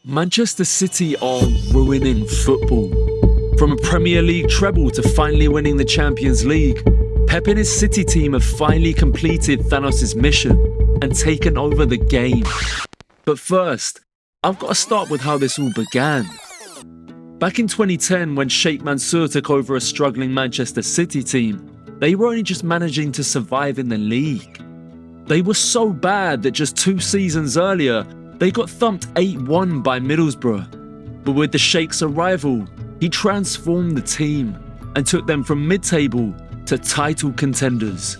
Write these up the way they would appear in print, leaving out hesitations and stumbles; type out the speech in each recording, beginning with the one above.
Manchester City are ruining football. From a Premier League treble to finally winning the Champions League, Pep and his City team have finally completed Thanos' mission and taken over the game. But first, I've got to start with how this all began. Back in 2010, when Sheikh Mansour took over a struggling Manchester City team, they were only just managing to survive in the league. They were so bad that just 2 seasons earlier, they got thumped 8-1 by Middlesbrough. But with the Sheikh's arrival, he transformed the team and took them from mid-table to title contenders.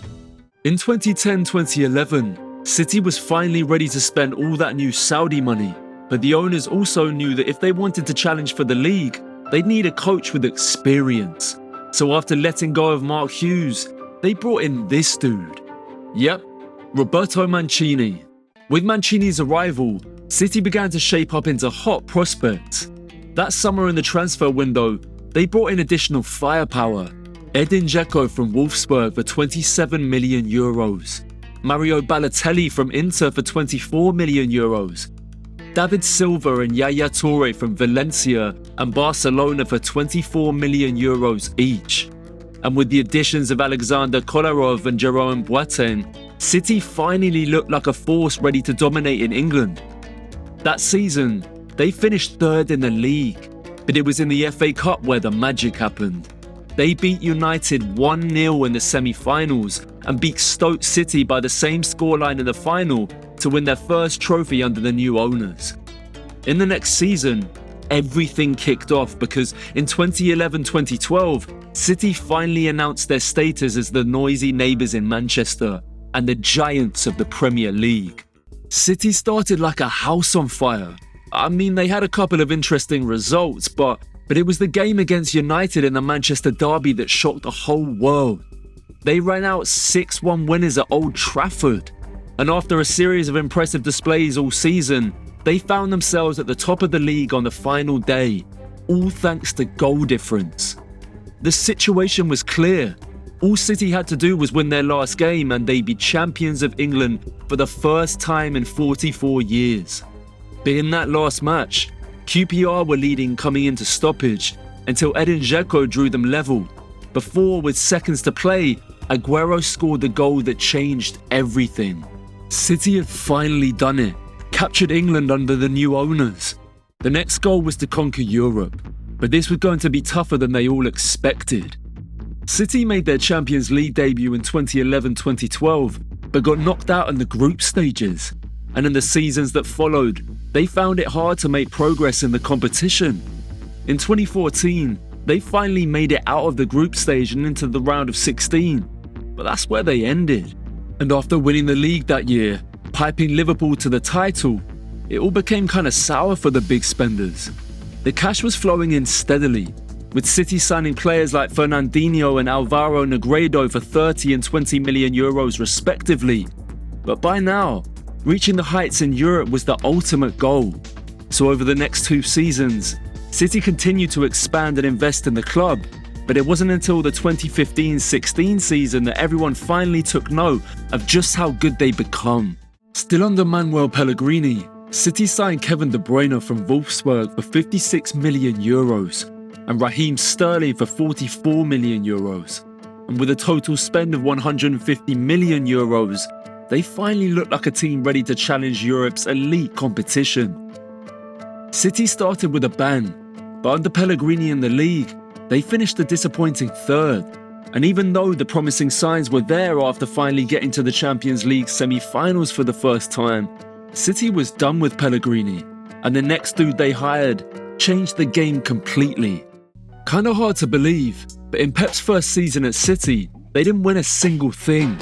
In 2010-2011, City was finally ready to spend all that new Saudi money, but the owners also knew that if they wanted to challenge for the league, they'd need a coach with experience. So after letting go of Mark Hughes, they brought in this dude. Yep, Roberto Mancini. With Mancini's arrival, City began to shape up into hot prospects. That summer in the transfer window, they brought in additional firepower. Edin Dzeko from Wolfsburg for €27 million. Mario Balotelli from Inter for €24 million. David Silva and Yaya Toure from Valencia and Barcelona for €24 million each. And with the additions of Alexander Kolarov and Jerome Boateng, City finally looked like a force ready to dominate in England. That season, they finished 3rd in the league, but it was in the FA Cup where the magic happened. They beat United 1-0 in the semi-finals and beat Stoke City by the same scoreline in the final to win their first trophy under the new owners. In the next season, everything kicked off because in 2011-2012, City finally announced their status as the noisy neighbours in Manchester and the giants of the Premier League. City started like a house on fire. I mean, they had a couple of interesting results, but it was the game against United in the Manchester derby that shocked the whole world. They ran out 6-1 winners at Old Trafford, and after a series of impressive displays all season, they found themselves at the top of the league on the final day, all thanks to goal difference. The situation was clear. All City had to do was win their last game and they'd be champions of England for the first time in 44 years. But in that last match, QPR were leading coming into stoppage until Edin Dzeko drew them level. Before, with seconds to play, Aguero scored the goal that changed everything. City had finally done it, captured England under the new owners. The next goal was to conquer Europe, but this was going to be tougher than they all expected. City made their Champions League debut in 2011-2012, but got knocked out in the group stages. And in the seasons that followed, they found it hard to make progress in the competition. In 2014, they finally made it out of the group stage and into the round of 16, but that's where they ended. And after winning the league that year, piping Liverpool to the title, it all became kind of sour for the big spenders. The cash was flowing in steadily, with City signing players like Fernandinho and Alvaro Negredo for €30 and €20 million respectively. But by now, reaching the heights in Europe was the ultimate goal. So over the next 2 seasons, City continued to expand and invest in the club, but it wasn't until the 2015-16 season that everyone finally took note of just how good they'd become. Still under Manuel Pellegrini, City signed Kevin De Bruyne from Wolfsburg for €56 million and Raheem Sterling for €44 million. And with a total spend of €150 million, they finally looked like a team ready to challenge Europe's elite competition. City started with a bang, but under Pellegrini in the league, they finished a disappointing 3rd. And even though the promising signs were there after finally getting to the Champions League semi-finals for the first time, City was done with Pellegrini, and the next dude they hired changed the game completely. Kinda hard to believe, but in Pep's first season at City, they didn't win a single thing.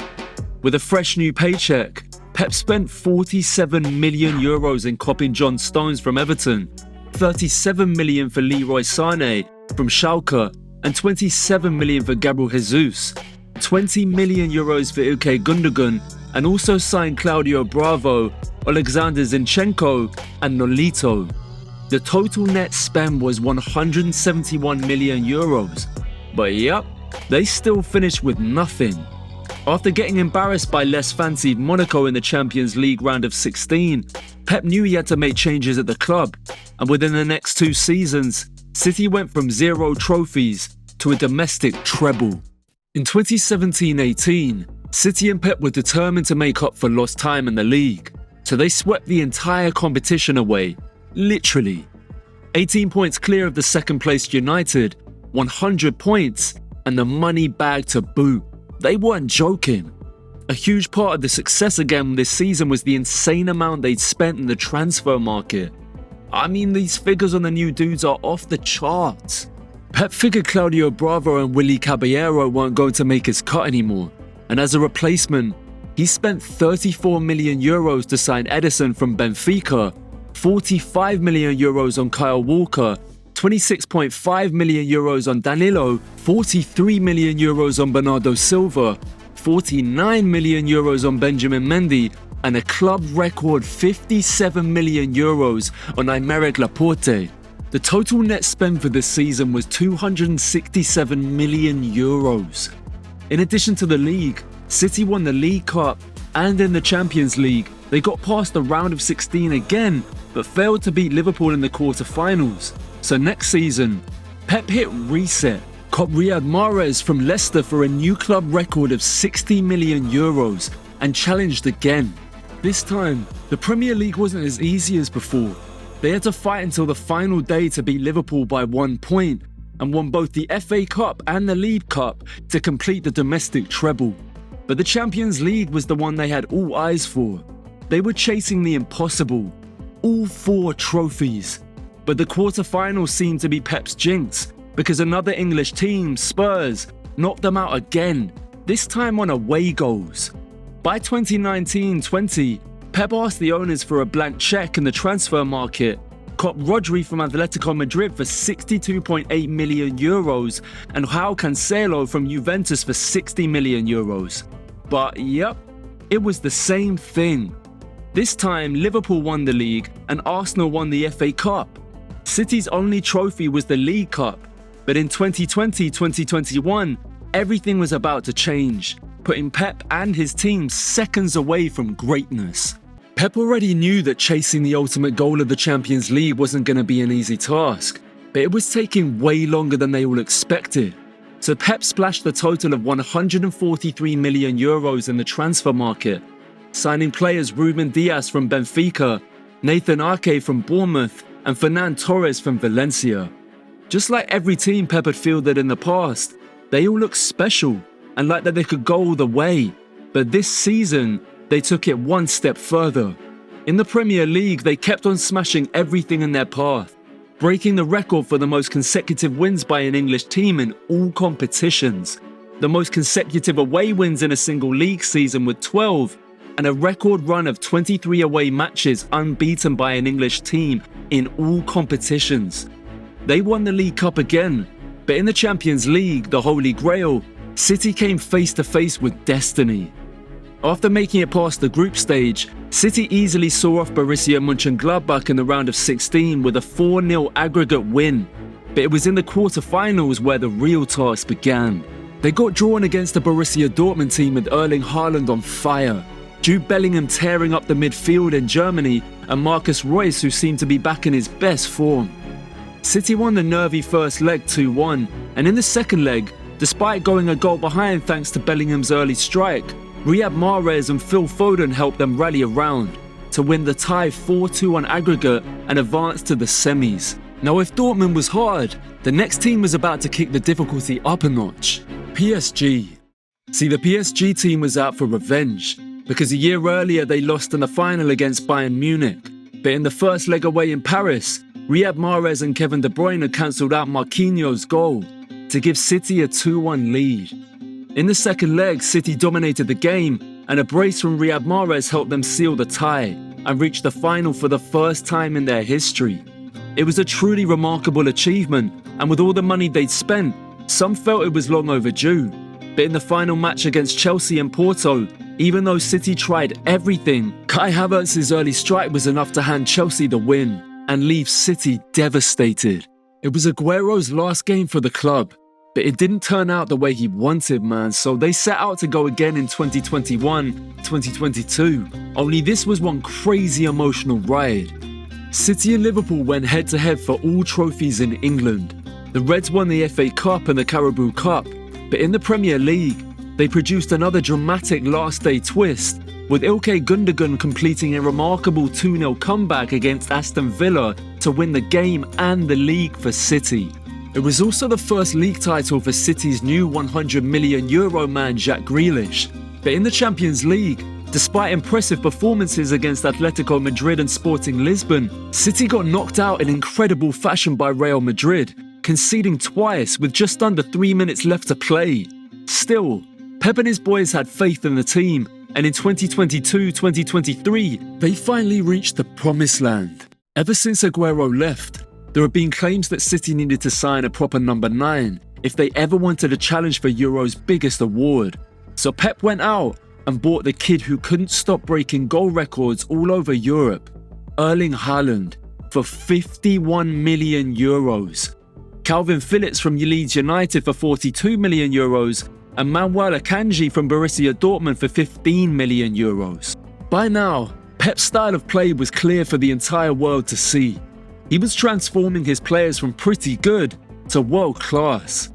With a fresh new paycheck, Pep spent €47 million in copping John Stones from Everton, €37 million for Leroy Sané from Schalke, and €27 million for Gabriel Jesus, €20 million for Ilkay Gundogan, and also signed Claudio Bravo, Alexander Zinchenko, and Nolito. The total net spend was €171 million, but yep, they still finished with nothing. After getting embarrassed by less fancied Monaco in the Champions League round of 16, Pep knew he had to make changes at the club, and within the next 2 seasons, City went from 0 trophies to a domestic treble. In 2017-18, City and Pep were determined to make up for lost time in the league, so they swept the entire competition away, literally. 18 points clear of the second-placed United, 100 points, and the money bag to boot. They weren't joking. A huge part of the success again this season was the insane amount they'd spent in the transfer market. I mean, these figures on the new dudes are off the charts. Pep figured Claudio Bravo and Willy Caballero weren't going to make his cut anymore, and as a replacement, he spent 34 million euros to sign Ederson from Benfica, 45 million euros on Kyle Walker, 26.5 million euros on Danilo, 43 million euros on Bernardo Silva, 49 million euros on Benjamin Mendy, and a club record 57 million euros on Aymeric Laporte. The total net spend for this season was 267 million euros. In addition to the league, City won the League Cup, and in the Champions League, they got past the round of 16 again, but failed to beat Liverpool in the quarter-finals. So next season, Pep hit reset, caught Riyad Mahrez from Leicester for a new club record of 60 million euros, and challenged again. This time, the Premier League wasn't as easy as before. They had to fight until the final day to beat Liverpool by 1 point, and won both the FA Cup and the League Cup to complete the domestic treble. But the Champions League was the one they had all eyes for. They were chasing the impossible, all 4 trophies. But the quarter-finals seemed to be Pep's jinx, because another English team, Spurs, knocked them out again, this time on away goals. By 2019-20, Pep asked the owners for a blank cheque in the transfer market, caught Rodri from Atletico Madrid for 62.8 million euros, and João Cancelo from Juventus for 60 million euros. But yep, it was the same thing. This time, Liverpool won the league and Arsenal won the FA Cup. City's only trophy was the League Cup, but in 2020-2021, everything was about to change, putting Pep and his team seconds away from greatness. Pep already knew that chasing the ultimate goal of the Champions League wasn't going to be an easy task, but it was taking way longer than they all expected. So Pep splashed a total of 143 million euros in the transfer market, signing players Ruben Dias from Benfica, Nathan Ake from Bournemouth, and Fernan Torres from Valencia. Just like every team Pep had fielded in the past, they all looked special and like that they could go all the way. But this season, they took it one step further. In the Premier League, they kept on smashing everything in their path, breaking the record for the most consecutive wins by an English team in all competitions, the most consecutive away wins in a single league season with 12, and a record run of 23 away matches unbeaten by an English team in all competitions. They won the League Cup again, but in the Champions League, the Holy Grail, City came face to face with destiny. After making it past the group stage, City easily saw off Borussia Mönchengladbach in the round of 16 with a 4-0 aggregate win, but it was in the quarter-finals where the real task began. They got drawn against the Borussia Dortmund team with Erling Haaland on fire, Jude Bellingham tearing up the midfield in Germany, and Marcus Royce, who seemed to be back in his best form. City won the nervy first leg 2-1, and in the second leg, despite going a goal behind thanks to Bellingham's early strike, Riyad Mahrez and Phil Foden helped them rally around to win the tie 4-2 on aggregate and advance to the semis. Now if Dortmund was hard, the next team was about to kick the difficulty up a notch. PSG. See, the PSG team was out for revenge, because a year earlier they lost in the final against Bayern Munich. But in the first leg away in Paris, Riyad Mahrez and Kevin De Bruyne had cancelled out Marquinhos' goal to give City a 2-1 lead. In the second leg, City dominated the game, and a brace from Riyad Mahrez helped them seal the tie and reach the final for the first time in their history. It was a truly remarkable achievement, and with all the money they'd spent, some felt it was long overdue. But in the final match against Chelsea and Porto, even though City tried everything, Kai Havertz's early strike was enough to hand Chelsea the win and leave City devastated. It was Aguero's last game for the club, But it didn't turn out the way he wanted, man, so they set out to go again in 2021, 2022. Only this was one crazy emotional ride. City and Liverpool went head-to-head for all trophies in England. The Reds won the FA Cup and the Carabao Cup, but in the Premier League, they produced another dramatic last-day twist, with Ilkay Gundogan completing a remarkable 2-0 comeback against Aston Villa to win the game and the league for City. It was also the first league title for City's new €100 million man Jack Grealish. But in the Champions League, despite impressive performances against Atletico Madrid and Sporting Lisbon, City got knocked out in incredible fashion by Real Madrid, conceding twice with just under 3 minutes left to play. Still, Pep and his boys had faith in the team, and in 2022-2023, they finally reached the promised land. Ever since Aguero left, there have been claims that City needed to sign a proper number 9 if they ever wanted a challenge for Euro's biggest award. So Pep went out and bought the kid who couldn't stop breaking goal records all over Europe, Erling Haaland, for €51 million. Calvin Phillips from Leeds United for €42 million, and Manuel Akanji from Borussia Dortmund for €15 million. By now, Pep's style of play was clear for the entire world to see. He was transforming his players from pretty good to world class.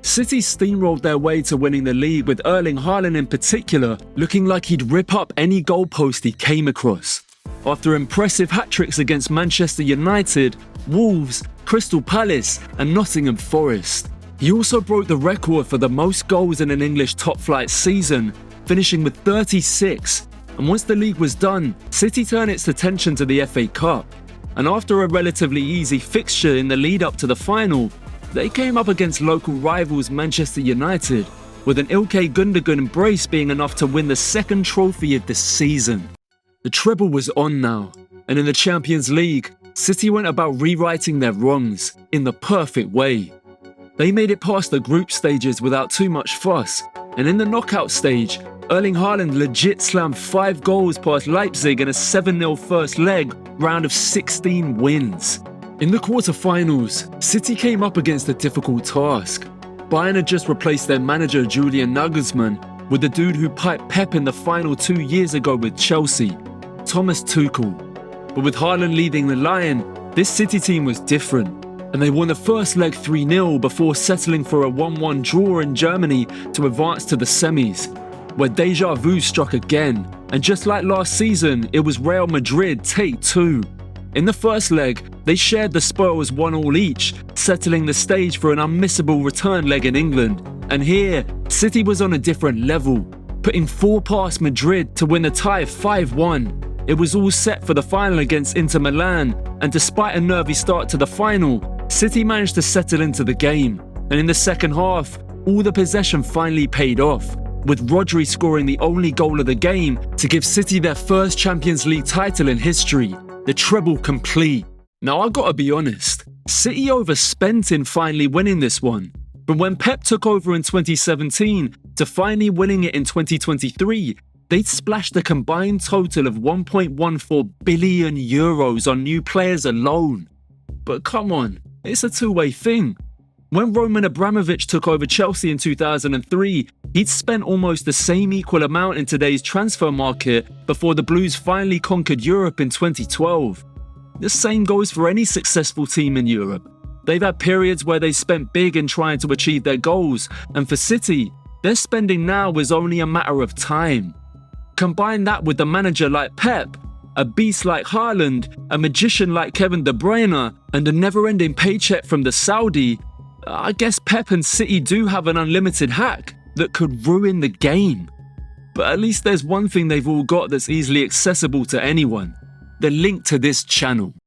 City steamrolled their way to winning the league, with Erling Haaland in particular looking like he'd rip up any goalpost he came across. After impressive hat-tricks against Manchester United, Wolves, Crystal Palace and Nottingham Forest. He also broke the record for the most goals in an English top-flight season, finishing with 36. And once the league was done, City turned its attention to the FA Cup. And after a relatively easy fixture in the lead-up to the final, they came up against local rivals Manchester United, with an Ilkay Gundogan brace being enough to win the second trophy of the season. The treble was on now, and in the Champions League, City went about rewriting their wrongs in the perfect way. They made it past the group stages without too much fuss, and in the knockout stage, Erling Haaland legit slammed 5 goals past Leipzig in a 7-0 first leg round of 16 wins. In the quarter-finals, City came up against a difficult task. Bayern had just replaced their manager Julian Nagelsmann with the dude who piped Pep in the final 2 years ago with Chelsea, Thomas Tuchel. But with Haaland leading the line, this City team was different, and they won the first leg 3-0 before settling for a 1-1 draw in Germany to advance to the semis, where deja vu struck again, and just like last season, it was Real Madrid take 2. In the first leg, they shared the spoils 1-1 each, settling the stage for an unmissable return leg in England. And here, City was on a different level, putting 4 past Madrid to win the tie 5-1. It was all set for the final against Inter Milan, and despite a nervy start to the final, City managed to settle into the game. And in the second half, all the possession finally paid off, with Rodri scoring the only goal of the game to give City their first Champions League title in history, the treble complete. Now I gotta be honest, City overspent in finally winning this one. From when Pep took over in 2017 to finally winning it in 2023, they'd splashed a combined total of €1.14 billion on new players alone. But come on, it's a two-way thing. When Roman Abramovich took over Chelsea in 2003, he'd spent almost the same equal amount in today's transfer market before the Blues finally conquered Europe in 2012. The same goes for any successful team in Europe. They've had periods where they spent big in trying to achieve their goals, and for City, their spending now is only a matter of time. Combine that with a manager like Pep, a beast like Haaland, a magician like Kevin De Bruyne, and a never-ending paycheck from the Saudi, I guess Pep and City do have an unlimited hack that could ruin the game. But at least there's one thing they've all got that's easily accessible to anyone: the link to this channel.